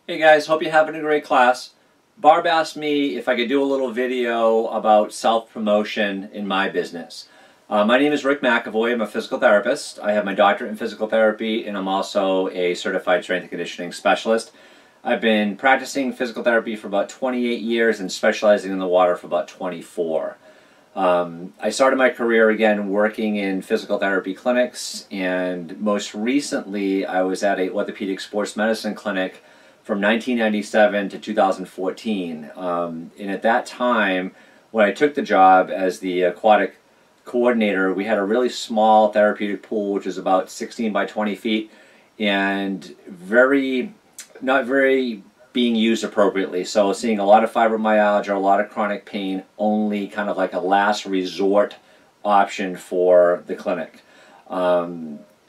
Hey guys, hope you're having a great class. Barb asked me if I could do a little video about self-promotion in my business. My name is Rick McAvoy. I'm a physical therapist. I have my doctorate in physical therapy and I'm also a certified strength and conditioning specialist. I've been practicing physical therapy for about 28 years and specializing in the water for about 24. I started my career again working in physical therapy clinics, and most recently I was at a orthopedic sports medicine clinic from 1997 to 2014. And at that time, when I took the job as the aquatic coordinator, we had a really small therapeutic pool, which is about 16 by 20 feet, and not very being used appropriately. So seeing a lot of fibromyalgia, a lot of chronic pain, only kind of like a last resort option for the clinic.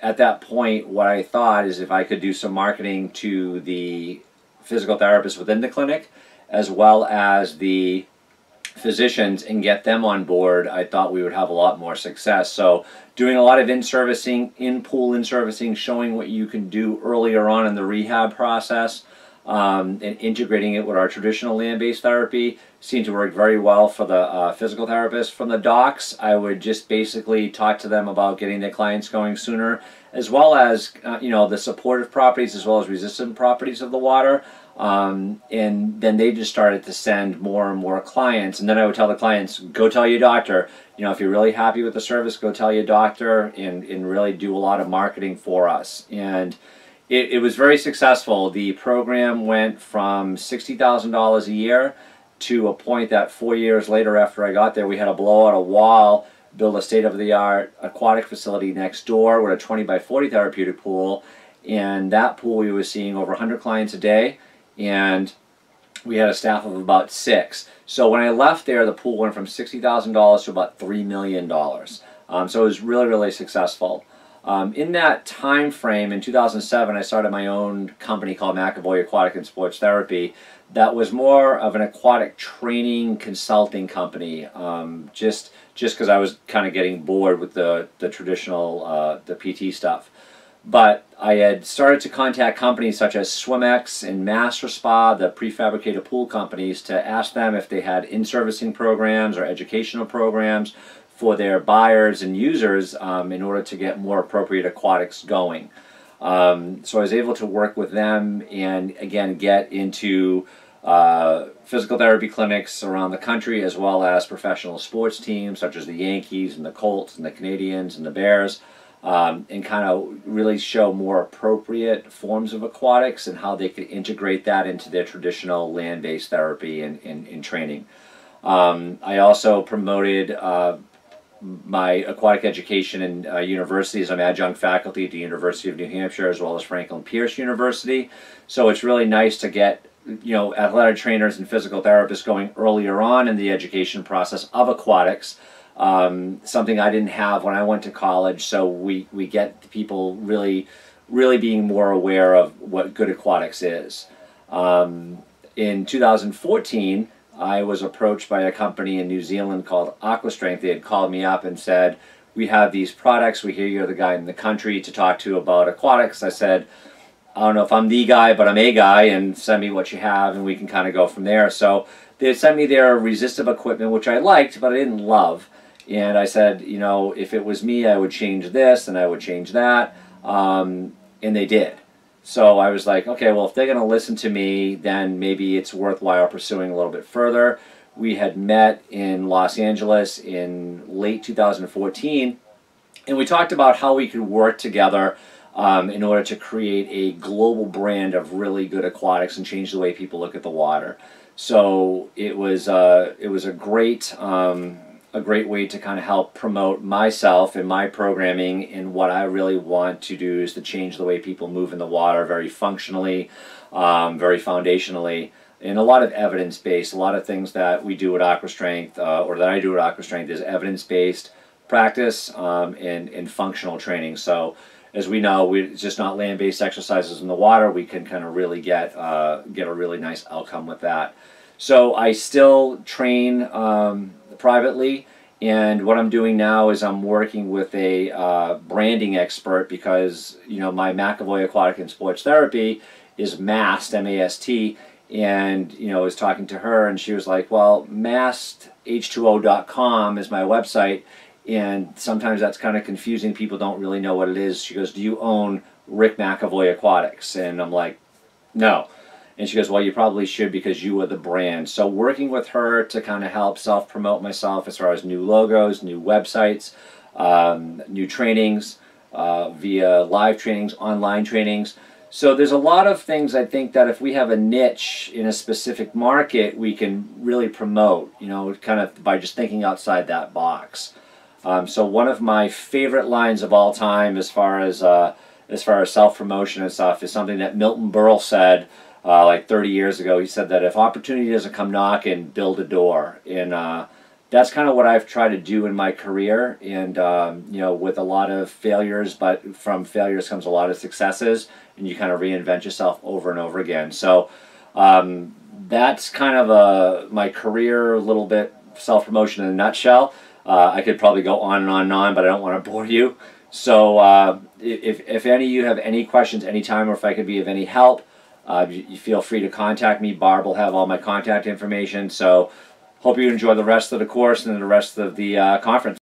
At that point, what I thought is if I could do some marketing to the physical therapists within the clinic, as well as the physicians, and get them on board, I thought we would have a lot more success. So doing a lot of in-servicing, in-pool in-servicing, showing what you can do earlier on in the rehab process, and integrating it with our traditional land-based therapy seemed to work very well for the physical therapists. From the docs, I would just basically talk to them about getting their clients going sooner, as well as the supportive properties as well as resistant properties of the water. And then they just started to send more and more clients. And then I would tell the clients, go tell your doctor. If you're really happy with the service, go tell your doctor and really do a lot of marketing for us. And it was very successful. The program went from $60,000 a year to a point that 4 years later after I got there, we had to blow out a wall, build a state-of-the-art aquatic facility next door with a 20 by 40 therapeutic pool. And that pool we were seeing over 100 clients a day, and we had a staff of about 6. So when I left there, the pool went from $60,000 to about $3 million. So it was really, really successful. In that time frame, in 2007, I started my own company called McAvoy Aquatic and Sports Therapy. That was more of an aquatic training consulting company, just because I was kind of getting bored with the traditional the PT stuff. But I had started to contact companies such as SwimX and Master Spa, the prefabricated pool companies, to ask them if they had in-servicing programs or educational programs for their buyers and users in order to get more appropriate aquatics going. So I was able to work with them and again get into physical therapy clinics around the country, as well as professional sports teams such as the Yankees and the Colts and the Canadians and the Bears, and kind of really show more appropriate forms of aquatics and how they could integrate that into their traditional land-based therapy and training. I also promoted my aquatic education in universities. I'm adjunct faculty at the University of New Hampshire as well as Franklin Pierce University. So it's really nice to get athletic trainers and physical therapists going earlier on in the education process of aquatics. Something I didn't have when I went to college. So we get people really being more aware of what good aquatics is. In 2014, I was approached by a company in New Zealand called AquaStrength. They had called me up and said, we have these products, we hear you're the guy in the country to talk to about aquatics. I said, I don't know if I'm the guy, but I'm a guy, and send me what you have and we can kind of go from there. So they sent me their resistive equipment, which I liked, but I didn't love. And I said, if it was me, I would change this and I would change that. And they did. So I was like, okay, well, if they're going to listen to me, then maybe it's worthwhile pursuing a little bit further. We had met in Los Angeles in late 2014, and we talked about how we could work together in order to create a global brand of really good aquatics and change the way people look at the water. So it was a great way to kind of help promote myself and my programming, and what I really want to do is to change the way people move in the water very functionally, very foundationally, and a lot of evidence-based. A lot of things that we do at AquaStrength, or that I do at AquaStrength, is evidence-based practice and functional training. So as we know, it's just not land-based exercises in the water. We can kind of really get a really nice outcome with that. So I still train privately, and what I'm doing now is I'm working with a branding expert, because my McAvoy Aquatic and Sports Therapy is Mast, M-A-S-T, and you know, I was talking to her, and she was like, well, masth2o.com is my website, and sometimes that's kind of confusing. People don't really know what it is. She goes, do you own Rick McAvoy Aquatics? And I'm like, no. And she goes, well, you probably should, because you are the brand. So working with her to kind of help self-promote myself as far as new logos, new websites, new trainings, via live trainings, online trainings. So there's a lot of things, I think, that if we have a niche in a specific market, we can really promote, you know, kind of by just thinking outside that box. So one of my favorite lines of all time as far as self-promotion and stuff is something that Milton Berle said like 30 years ago. He said that if opportunity doesn't come knocking, build a door. And that's kind of what I've tried to do in my career, and you know, with a lot of failures, but from failures comes a lot of successes, and you kind of reinvent yourself over and over again. So that's kind of my career, a little bit self-promotion in a nutshell. I could probably go on and on and on, but I don't want to bore you. So if any of you have any questions anytime, or if I could be of any help, you feel free to contact me. Barb will have all my contact information. So hope you enjoy the rest of the course and the rest of the conference.